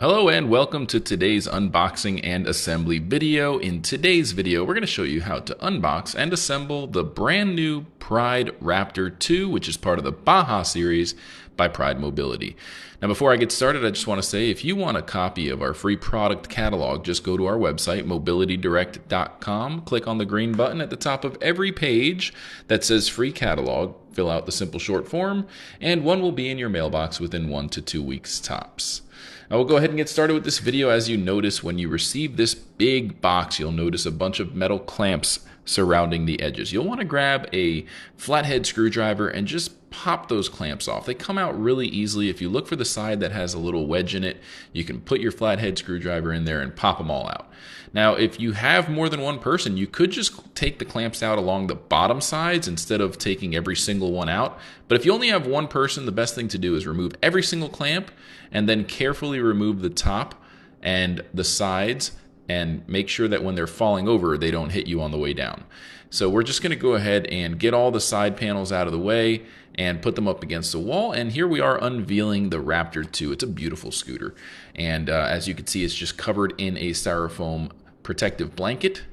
Hello and welcome to today's unboxing and assembly video. In today's video, we're going to show you how to unbox and assemble the brand new Pride Raptor 2, which is part of the Baja series by Pride Mobility. Now, before I get started, I just want to say if you want a copy of our free product catalog, just go to our website, mobilitydirect.com, click on the green button at the top of every page that says free catalog, fill out the simple short form, and one will be in your mailbox within 1 to 2 weeks tops. Now we'll go ahead and get started with this video. As you notice, when you receive this big box, you'll notice a bunch of metal clamps surrounding the edges. You'll want to grab a flathead screwdriver and just pop those clamps off. They come out really easily. If you look for the side that has a little wedge in it, you can put your flathead screwdriver in there and pop them all out. Now, if you have more than one person, you could just take the clamps out along the bottom sides instead of taking every single one out. But if you only have one person, the best thing to do is remove every single clamp and then carefully remove the top and the sides and make sure that when they're falling over, they don't hit you on the way down. So we're just going to go ahead and get all the side panels out of the way and put them up against the wall. And here we are unveiling the Raptor 2. It's a beautiful scooter. And as you can see, it's just covered in a styrofoam protective blanket.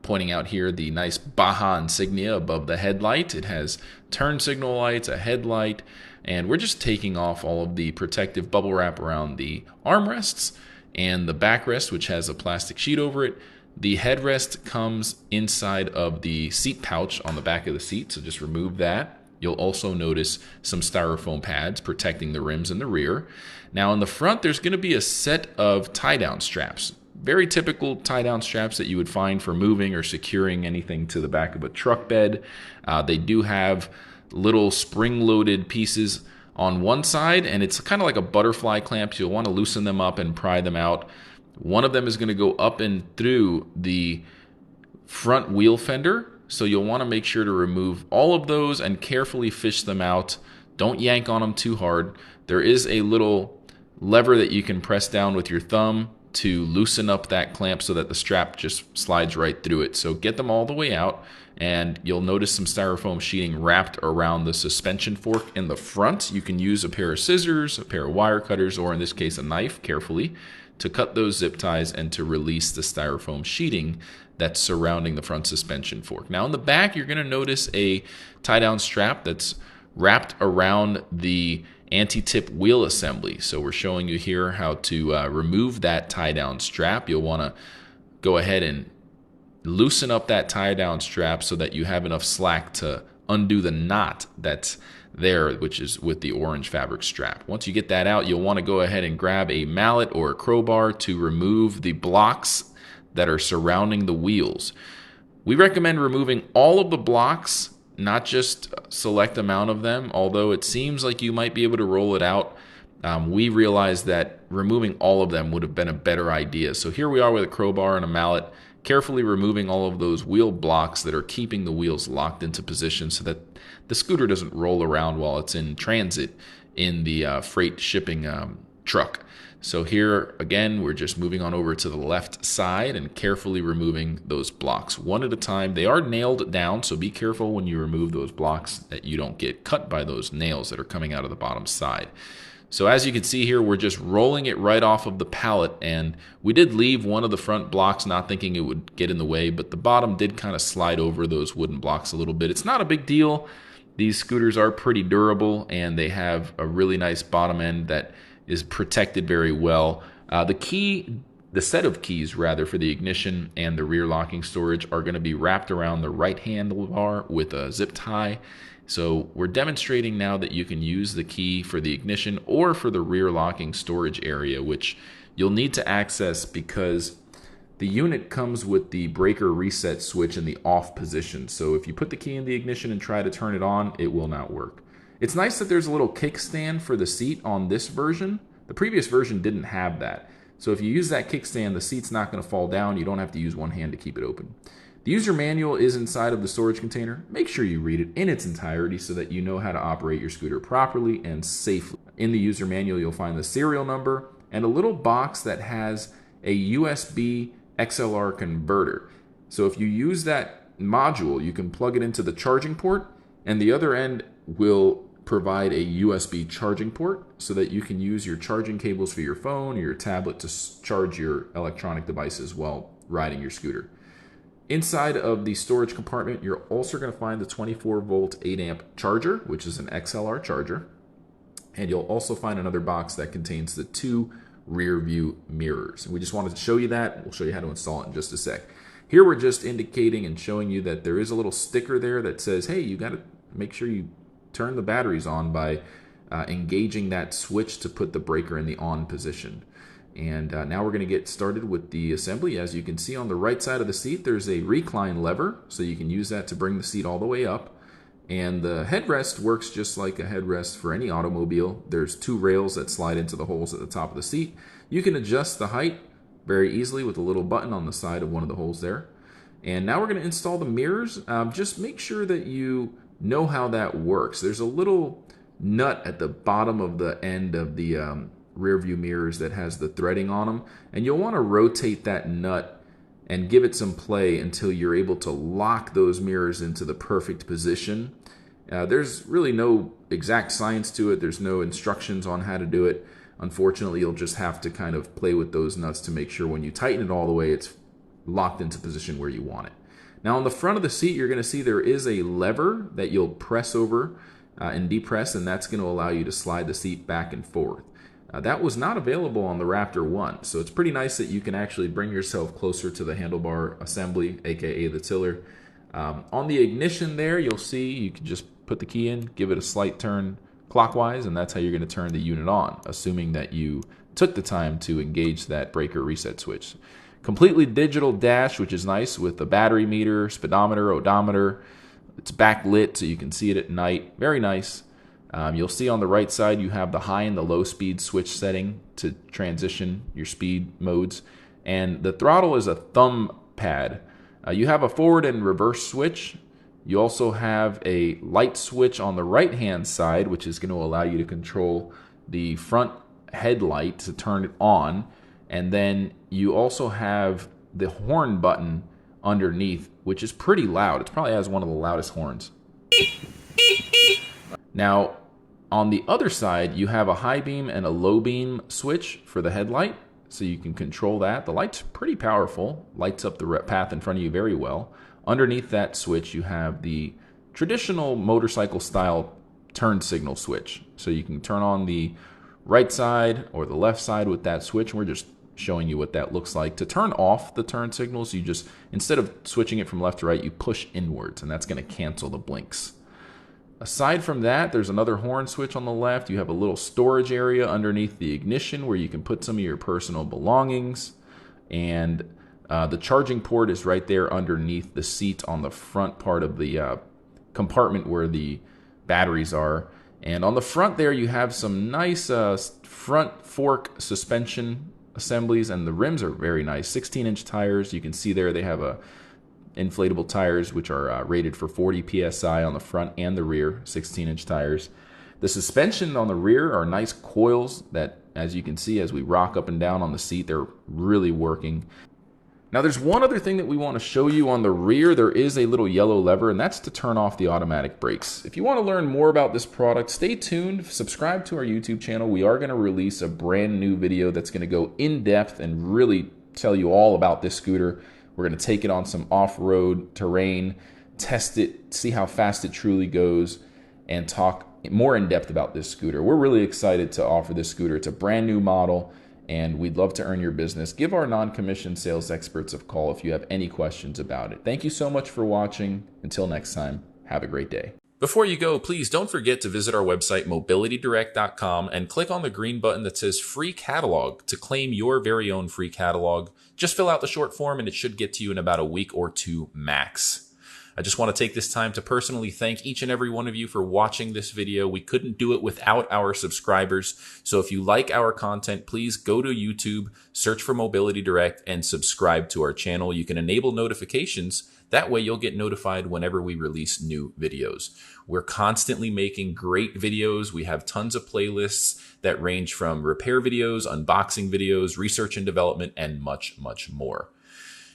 Pointing out here the nice Baja insignia above the headlight. It has turn signal lights, a headlight, and we're just taking off all of the protective bubble wrap around the armrests and the backrest, which has a plastic sheet over it. The headrest comes inside of the seat pouch on the back of the seat, so just remove that. You'll also notice some styrofoam pads protecting the rims in the rear. Now in the front, there's going to be a set of tie-down straps. Very typical tie-down straps that you would find for moving or securing anything to the back of a truck bed. They do have little spring-loaded pieces on one side, and it's kind of like a butterfly clamp. You'll want to loosen them up and pry them out. One of them is going to go up and through the front wheel fender, so you'll want to make sure to remove all of those and carefully fish them out. Don't yank on them too hard. There is a little lever that you can press down with your thumb to loosen up that clamp so that the strap just slides right through it. So get them all the way out, and you'll notice some styrofoam sheeting wrapped around the suspension fork in the front. You can use a pair of scissors, a pair of wire cutters, or in this case a knife, carefully, to cut those zip ties and to release the styrofoam sheeting that's surrounding the front suspension fork. Now in the back, you're going to notice a tie-down strap that's wrapped around the anti-tip wheel assembly. So we're showing you here how to remove that tie-down strap. You'll want to go ahead and loosen up that tie-down strap so that you have enough slack to undo the knot that's there, which is with the orange fabric strap. Once you get that out, you'll want to go ahead and grab a mallet or a crowbar to remove the blocks that are surrounding the wheels. We recommend removing all of the blocks, not just a select amount of them, although it seems like you might be able to roll it out. We realized that removing all of them would have been a better idea. So here we are with a crowbar and a mallet, carefully removing all of those wheel blocks that are keeping the wheels locked into position so that the scooter doesn't roll around while it's in transit in the freight shipping truck. So here, again, we're just moving on over to the left side and carefully removing those blocks one at a time. They are nailed down, so be careful when you remove those blocks that you don't get cut by those nails that are coming out of the bottom side. So as you can see here, we're just rolling it right off of the pallet, and we did leave one of the front blocks not thinking it would get in the way, but the bottom did kind of slide over those wooden blocks a little bit. It's not a big deal. These scooters are pretty durable, and they have a really nice bottom end that is protected very well. The set of keys rather for the ignition and the rear locking storage are going to be wrapped around the right handlebar with a zip tie. So we're demonstrating now that you can use the key for the ignition or for the rear locking storage area, which you'll need to access because the unit comes with the breaker reset switch in the off position. So if you put the key in the ignition and try to turn it on, it will not work. It's nice that there's a little kickstand for the seat on this version. The previous version didn't have that. So if you use that kickstand, the seat's not going to fall down. You don't have to use one hand to keep it open. The user manual is inside of the storage container. Make sure you read it in its entirety so that you know how to operate your scooter properly and safely. In the user manual, you'll find the serial number and a little box that has a USB XLR converter. So if you use that module, you can plug it into the charging port, and the other end will provide a USB charging port so that you can use your charging cables for your phone or your tablet to charge your electronic devices while riding your scooter. Inside of the storage compartment, you're also going to find the 24 volt 8 amp charger, which is an XLR charger. And you'll also find another box that contains the 2 rear view mirrors. And we just wanted to show you that. We'll show you how to install it in just a sec. Here we're just indicating and showing you that there is a little sticker there that says, hey, you got to make sure you turn the batteries on by engaging that switch to put the breaker in the on position. And now we're going to get started with the assembly. As you can see on the right side of the seat, there's a recline lever, so you can use that to bring the seat all the way up. And the headrest works just like a headrest for any automobile. There's 2 rails that slide into the holes at the top of the seat. You can adjust the height very easily with a little button on the side of one of the holes there. And now we're going to install the mirrors. Just make sure that you know how that works. There's a little nut at the bottom of the end of the rear view mirrors that has the threading on them, and you'll want to rotate that nut and give it some play until you're able to lock those mirrors into the perfect position. There's really no exact science to it. There's no instructions on how to do it. Unfortunately, you'll just have to kind of play with those nuts to make sure when you tighten it all the way, it's locked into position where you want it. Now on the front of the seat, you're going to see there is a lever that you'll press over and depress, and that's going to allow you to slide the seat back and forth. That was not available on the Raptor 1, so it's pretty nice that you can actually bring yourself closer to the handlebar assembly, aka the tiller. On the ignition there, you'll see you can just put the key in, give it a slight turn clockwise, and that's how you're going to turn the unit on, assuming that you took the time to engage that breaker reset switch. Completely digital dash, which is nice, with a battery meter, speedometer, odometer. It's backlit so you can see it at night. Very nice. You'll see on the right side you have the high and the low speed switch setting to transition your speed modes. And the throttle is a thumb pad. You have a forward and reverse switch. You also have a light switch on the right hand side, which is going to allow you to control the front headlight to turn it on. And then you also have the horn button underneath, which is pretty loud. It probably has one of the loudest horns. Now, on the other side, you have a high beam and a low beam switch for the headlight, so you can control that. The light's pretty powerful, lights up the path in front of you very well. Underneath that switch, you have the traditional motorcycle style turn signal switch. So you can turn on the right side or the left side with that switch, and we're just showing you what that looks like. To turn off the turn signals, you just, instead of switching it from left to right, you push inwards, and that's going to cancel the blinks. Aside from that, there's another horn switch on the left. You have a little storage area underneath the ignition where you can put some of your personal belongings. And the charging port is right there underneath the seat on the front part of the compartment where the batteries are. And on the front there, you have some nice front fork suspension assemblies, and the rims are very nice. 16-inch tires. You can see there they have a inflatable tires, which are rated for 40 psi on the front and the rear, 16-inch tires. The suspension on the rear are nice coils that, as you can see, as we rock up and down on the seat, they're really working. Now there's one other thing that we want to show you on the rear. There is a little yellow lever, and that's to turn off the automatic brakes. If you want to learn more about this product, stay tuned, subscribe to our YouTube channel. We are going to release a brand new video that's going to go in depth and really tell you all about this scooter. We're going to take it on some off-road terrain, test it, see how fast it truly goes, and talk more in depth about this scooter. We're really excited to offer this scooter. It's a brand new model, and we'd love to earn your business. Give our non-commissioned sales experts a call if you have any questions about it. Thank you so much for watching. Until next time, have a great day. Before you go, please don't forget to visit our website, mobilitydirect.com, and click on the green button that says Free Catalog to claim your very own free catalog. Just fill out the short form and it should get to you in about a week or 2 max. I just want to take this time to personally thank each and every one of you for watching this video. We couldn't do it without our subscribers. So if you like our content, please go to YouTube, search for Mobility Direct, and subscribe to our channel. You can enable notifications. That way you'll get notified whenever we release new videos. We're constantly making great videos. We have tons of playlists that range from repair videos, unboxing videos, research and development, and much, much more.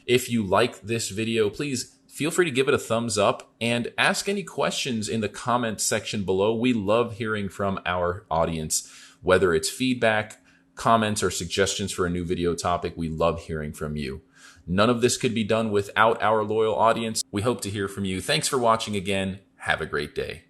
If you like this video, please feel free to give it a thumbs up and ask any questions in the comment section below. We love hearing from our audience, whether it's feedback, comments, or suggestions for a new video topic. We love hearing from you. None of this could be done without our loyal audience. We hope to hear from you. Thanks for watching again. Have a great day.